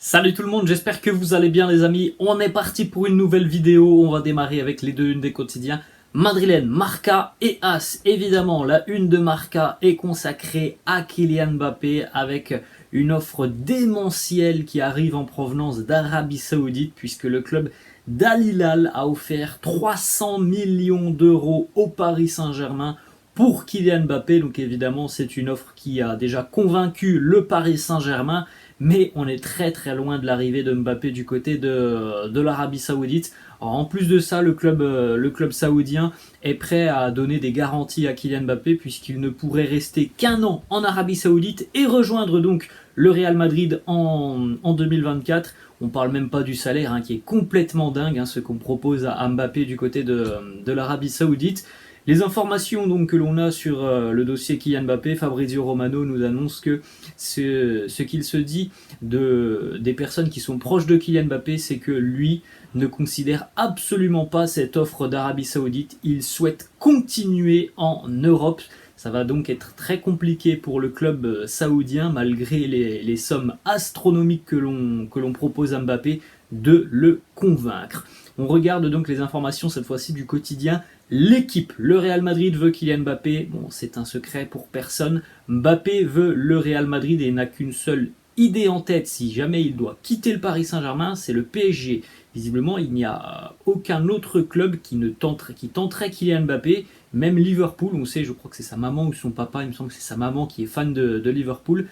Salut tout le monde, j'espère que vous allez bien les amis. On est parti pour une nouvelle vidéo. On va démarrer avec les deux unes des quotidiens madrilènes, Marca et As. Évidemment, la une de Marca est consacrée à Kylian Mbappé avec une offre démentielle qui arrive en provenance d'Arabie Saoudite puisque le club d'Al Hilal a offert 300 millions d'euros au Paris Saint-Germain pour Kylian Mbappé. Donc évidemment, c'est une offre qui a déjà convaincu le Paris Saint-Germain. Mais on est très très loin de l'arrivée de Mbappé du côté de l'Arabie Saoudite. Alors, en plus de ça, le club saoudien est prêt à donner des garanties à Kylian Mbappé puisqu'il ne pourrait rester qu'un an en Arabie Saoudite et rejoindre donc le Real Madrid en 2024. On parle même pas du salaire qui est complètement dingue, ce qu'on propose à Mbappé du côté de l'Arabie Saoudite. Les informations donc que l'on a sur le dossier Kylian Mbappé, Fabrizio Romano nous annonce que ce qu'il se dit des personnes qui sont proches de Kylian Mbappé, c'est que lui ne considère absolument pas cette offre d'Arabie Saoudite. Il souhaite continuer en Europe. Ça va donc être très compliqué pour le club saoudien, malgré les sommes astronomiques que l'on propose à Mbappé, de le convaincre. On regarde donc les informations cette fois-ci du quotidien L'équipe. Le Real Madrid veut Kylian Mbappé. Bon, c'est un secret pour personne. Mbappé veut le Real Madrid et n'a qu'une seule idée en tête si jamais il doit quitter le Paris Saint-Germain, c'est le PSG. Visiblement, il n'y a aucun autre club qui tenterait Kylian Mbappé. Même Liverpool, on sait, je crois que c'est sa maman ou son papa, il me semble que c'est sa maman qui est fan de Liverpool.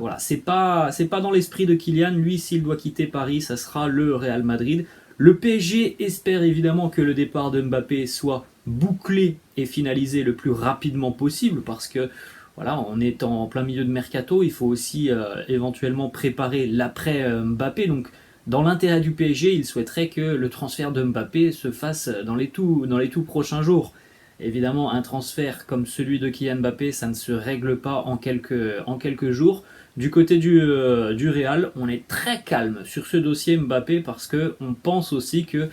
Voilà, c'est pas dans l'esprit de Kylian. Lui, s'il doit quitter Paris, ça sera le Real Madrid. Le PSG espère évidemment que le départ de Mbappé soit bouclé et finalisé le plus rapidement possible parce que voilà, on est en plein milieu de mercato, il faut aussi éventuellement préparer l'après Mbappé. Donc dans l'intérêt du PSG, il souhaiterait que le transfert de Mbappé se fasse dans les tout prochains jours. Évidemment, un transfert comme celui de Kylian Mbappé, ça ne se règle pas en quelques jours. Du côté du Real, on est très calme sur ce dossier Mbappé parce qu'on pense aussi que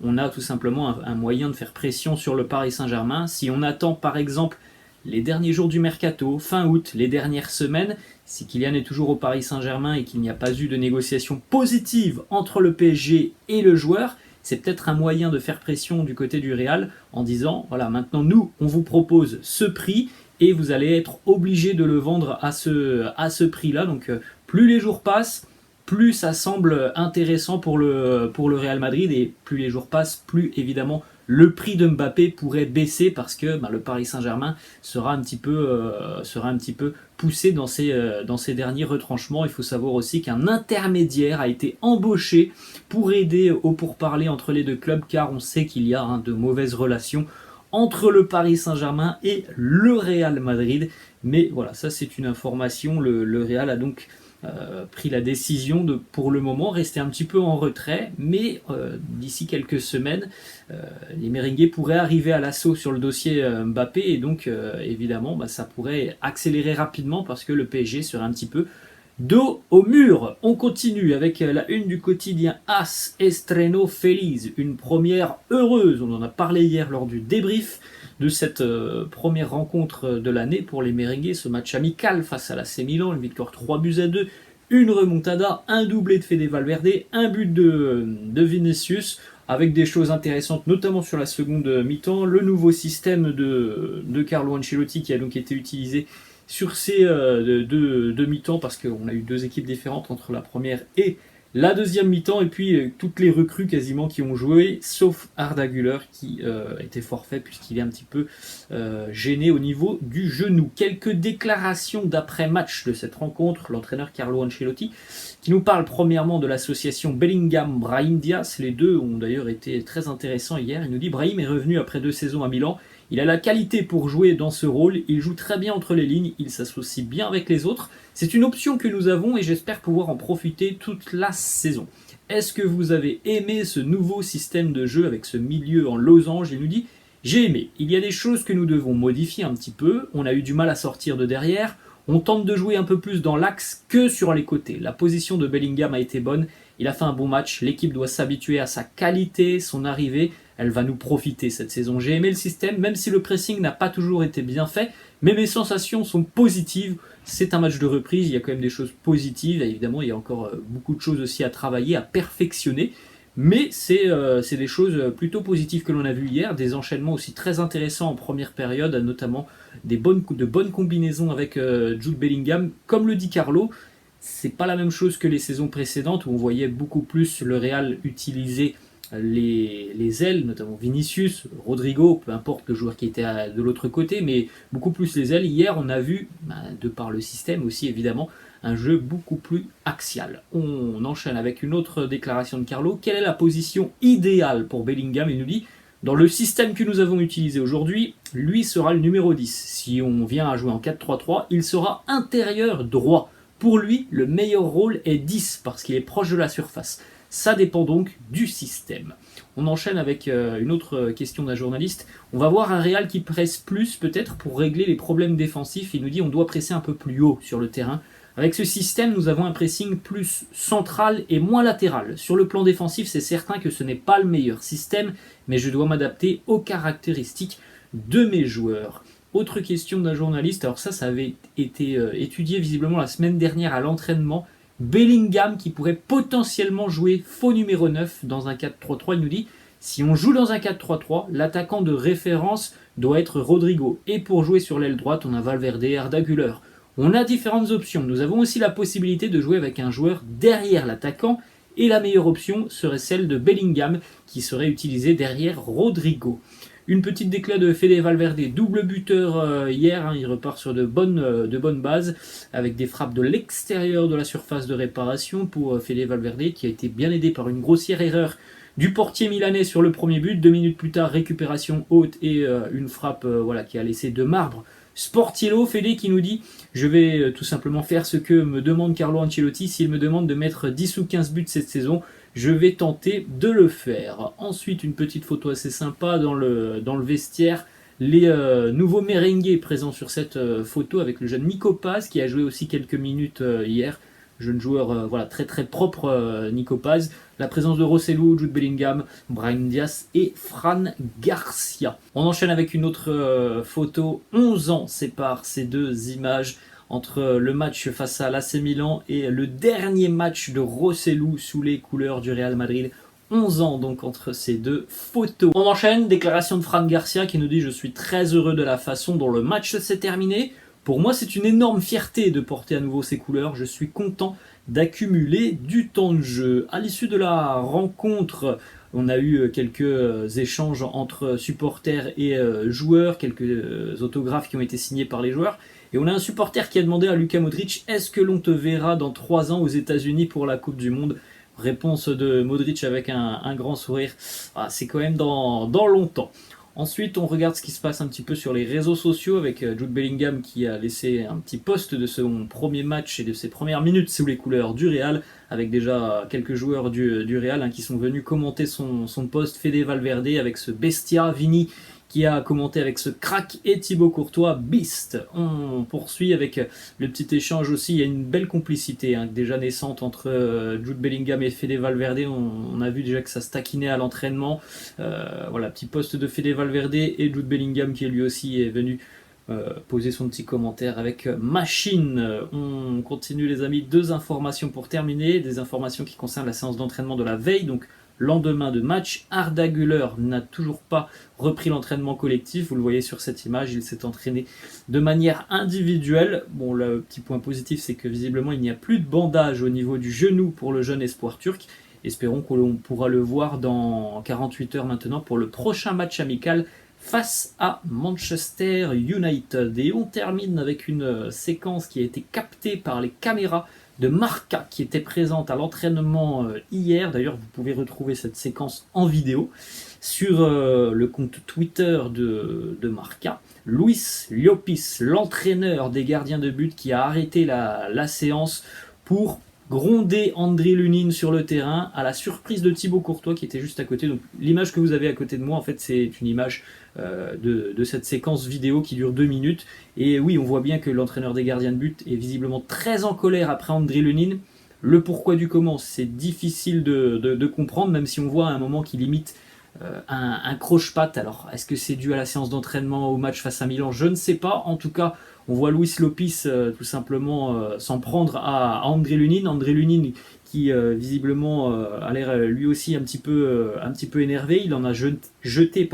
on a tout simplement un moyen de faire pression sur le Paris Saint-Germain. Si on attend par exemple les derniers jours du mercato, fin août, les dernières semaines, si Kylian est toujours au Paris Saint-Germain et qu'il n'y a pas eu de négociation positive entre le PSG et le joueur, c'est peut-être un moyen de faire pression du côté du Real en disant voilà, maintenant nous on vous propose ce prix et vous allez être obligé de le vendre à ce prix-là. Donc plus les jours passent, plus ça semble intéressant pour le Real Madrid et plus les jours passent, plus évidemment le prix de Mbappé pourrait baisser parce que le Paris Saint-Germain sera un petit peu poussé dans ses derniers retranchements. Il faut savoir aussi qu'un intermédiaire a été embauché pour aider au pourparlers entre les deux clubs car on sait qu'il y a de mauvaises relations entre le Paris Saint-Germain et le Real Madrid. Mais voilà, ça c'est une information. Le Real a donc pris la décision de, pour le moment, rester un petit peu en retrait, mais d'ici quelques semaines, les Merengues pourraient arriver à l'assaut sur le dossier Mbappé, et donc évidemment, ça pourrait accélérer rapidement parce que le PSG serait un petit peu dos au mur. On continue avec la une du quotidien As Estreno Feliz, une première heureuse. On en a parlé hier lors du débrief de cette première rencontre de l'année pour les Merengues, ce match amical face à l'AC Milan, une victoire 3-2, une remontada, un doublé de Fede Valverde, un but de Vinicius, avec des choses intéressantes, notamment sur la seconde mi-temps, le nouveau système de Carlo Ancelotti qui a donc été utilisé sur ces deux mi-temps parce qu'on a eu deux équipes différentes entre la première et la deuxième mi-temps, et puis toutes les recrues quasiment qui ont joué, sauf Arda Güler qui était forfait puisqu'il est un petit peu gêné au niveau du genou. Quelques déclarations d'après-match de cette rencontre, l'entraîneur Carlo Ancelotti qui nous parle premièrement de l'association Bellingham-Brahim Diaz. Les deux ont d'ailleurs été très intéressants hier. Il nous dit: Brahim est revenu après 2 saisons à Milan. Il a la qualité pour jouer dans ce rôle, il joue très bien entre les lignes, il s'associe bien avec les autres. C'est une option que nous avons et j'espère pouvoir en profiter toute la saison. Est-ce que vous avez aimé ce nouveau système de jeu avec ce milieu en losange? Il nous dit: j'ai aimé. Il y a des choses que nous devons modifier un petit peu. On a eu du mal à sortir de derrière. On tente de jouer un peu plus dans l'axe que sur les côtés. La position de Bellingham a été bonne. Il a fait un bon match. L'équipe doit s'habituer à sa qualité, son arrivée. elle va nous profiter cette saison. J'ai aimé le système, même si le pressing n'a pas toujours été bien fait, mais mes sensations sont positives. C'est un match de reprise, il y a quand même des choses positives, évidemment il y a encore beaucoup de choses aussi à travailler, à perfectionner, mais c'est des choses plutôt positives que l'on a vues hier, des enchaînements aussi très intéressants en première période, notamment de bonnes combinaisons avec Jude Bellingham. Comme le dit Carlo, c'est pas la même chose que les saisons précédentes où on voyait beaucoup plus le Real utiliser les ailes, notamment Vinicius, Rodrigo, peu importe le joueur qui était de l'autre côté, mais beaucoup plus les ailes. Hier, on a vu, de par le système aussi évidemment, un jeu beaucoup plus axial. On enchaîne avec une autre déclaration de Carlo. Quelle est la position idéale pour Bellingham? Il nous dit, dans le système que nous avons utilisé aujourd'hui, lui sera le numéro 10. Si on vient à jouer en 4-3-3, il sera intérieur droit. Pour lui, le meilleur rôle est 10 parce qu'il est proche de la surface. Ça dépend donc du système. On enchaîne avec une autre question d'un journaliste. On va voir un Real qui presse plus peut-être pour régler les problèmes défensifs. Il nous dit on doit presser un peu plus haut sur le terrain. Avec ce système, nous avons un pressing plus central et moins latéral. Sur le plan défensif, c'est certain que ce n'est pas le meilleur système, mais je dois m'adapter aux caractéristiques de mes joueurs. Autre question d'un journaliste, alors ça avait été étudié visiblement la semaine dernière à l'entraînement. Bellingham qui pourrait potentiellement jouer faux numéro 9 dans un 4-3-3. Il nous dit, si on joue dans un 4-3-3, l'attaquant de référence doit être Rodrigo. Et pour jouer sur l'aile droite, on a Valverde et Arda Güler. On a différentes options. Nous avons aussi la possibilité de jouer avec un joueur derrière l'attaquant. Et la meilleure option serait celle de Bellingham qui serait utilisée derrière Rodrigo. Une petite déclat de Fede Valverde, double buteur hier, il repart sur de bonnes bases, avec des frappes de l'extérieur de la surface de réparation pour Fede Valverde, qui a été bien aidé par une grossière erreur du portier milanais sur le premier but. 2 minutes plus tard, récupération haute et une frappe qui a laissé de marbre Sportiello. Fede qui nous dit « Je vais tout simplement faire ce que me demande Carlo Ancelotti. S'il me demande de mettre 10 ou 15 buts cette saison, je vais tenter de le faire. » Ensuite, une petite photo assez sympa dans le vestiaire. Les nouveaux merengues présents sur cette photo avec le jeune Nico Paz qui a joué aussi quelques minutes hier. Jeune joueur très très propre Nico Paz. La présence de Rosselló, Jude Bellingham, Brahim Diaz et Fran Garcia. On enchaîne avec une autre photo. 11 ans séparent ces deux images entre le match face à l'AC Milan et le dernier match de Rosselló sous les couleurs du Real Madrid. 11 ans donc entre ces deux photos. On enchaîne, déclaration de Fran Garcia qui nous dit « Je suis très heureux de la façon dont le match s'est terminé. Pour moi, c'est une énorme fierté de porter à nouveau ces couleurs. Je suis content d'accumuler du temps de jeu. » À l'issue de la rencontre, on a eu quelques échanges entre supporters et joueurs, quelques autographes qui ont été signés par les joueurs. Et on a un supporter qui a demandé à Luka Modric « Est-ce que l'on te verra dans 3 ans aux États-Unis pour la Coupe du Monde ?» Réponse de Modric avec un grand sourire. Ah, c'est quand même dans longtemps. Ensuite, on regarde ce qui se passe un petit peu sur les réseaux sociaux avec Jude Bellingham qui a laissé un petit post de son premier match et de ses premières minutes sous les couleurs du Real, avec déjà quelques joueurs du Real qui sont venus commenter son post. Fede Valverde avec ce bestia, Vini qui a commenté avec ce crack et Thibaut Courtois, Beast. On poursuit avec le petit échange aussi, il y a une belle complicité déjà naissante entre Jude Bellingham et Fede Valverde. On a vu déjà que ça se taquinait à l'entraînement. Petit post de Fede Valverde et Jude Bellingham qui lui aussi est venu poser son petit commentaire avec Machine. On continue les amis, 2 informations pour terminer, des informations qui concernent la séance d'entraînement de la veille, donc lendemain de match. Arda Güler n'a toujours pas repris l'entraînement collectif, vous le voyez sur cette image, il s'est entraîné de manière individuelle. Bon, le petit point positif, c'est que visiblement il n'y a plus de bandage au niveau du genou pour le jeune espoir turc. Espérons qu'on pourra le voir dans 48 heures maintenant pour le prochain match amical face à Manchester United. Et on termine avec une séquence qui a été captée par les caméras de Marca qui était présente à l'entraînement hier. D'ailleurs, vous pouvez retrouver cette séquence en vidéo sur le compte Twitter de Marca. Luis Llopis, l'entraîneur des gardiens de but, qui a arrêté la séance pour gronder Andriy Lunin sur le terrain à la surprise de Thibaut Courtois qui était juste à côté. Donc l'image que vous avez à côté de moi, en fait, c'est une image de cette séquence vidéo qui dure 2 minutes. Et oui, on voit bien que l'entraîneur des gardiens de but est visiblement très en colère après Andriy Lunin. Le pourquoi du comment, c'est difficile de comprendre, même si on voit à un moment qu'il imite un croche-patte. Alors, est-ce que c'est dû à la séance d'entraînement au match face à Milan? Je ne sais pas. En tout cas, on voit Luis Lopis tout simplement s'en prendre à André Lunin. André Lunin qui visiblement a l'air lui aussi un petit peu énervé. Il en a jeté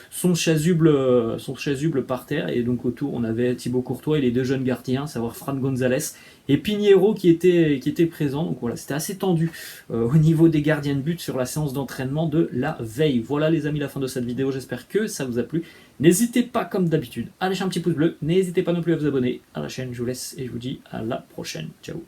son chasuble par terre. Et donc autour, on avait Thibaut Courtois et les deux jeunes gardiens, à savoir Fran Gonzalez et Pinheiro qui était présent. Donc voilà, c'était assez tendu au niveau des gardiens de but sur la séance d'entraînement de la veille. Voilà les amis, la fin de cette vidéo. J'espère que ça vous a plu. N'hésitez pas, comme d'habitude, à lâcher un petit pouce bleu. N'hésitez pas non plus à vous abonner à la chaîne. Je vous laisse et je vous dis à la prochaine. Ciao.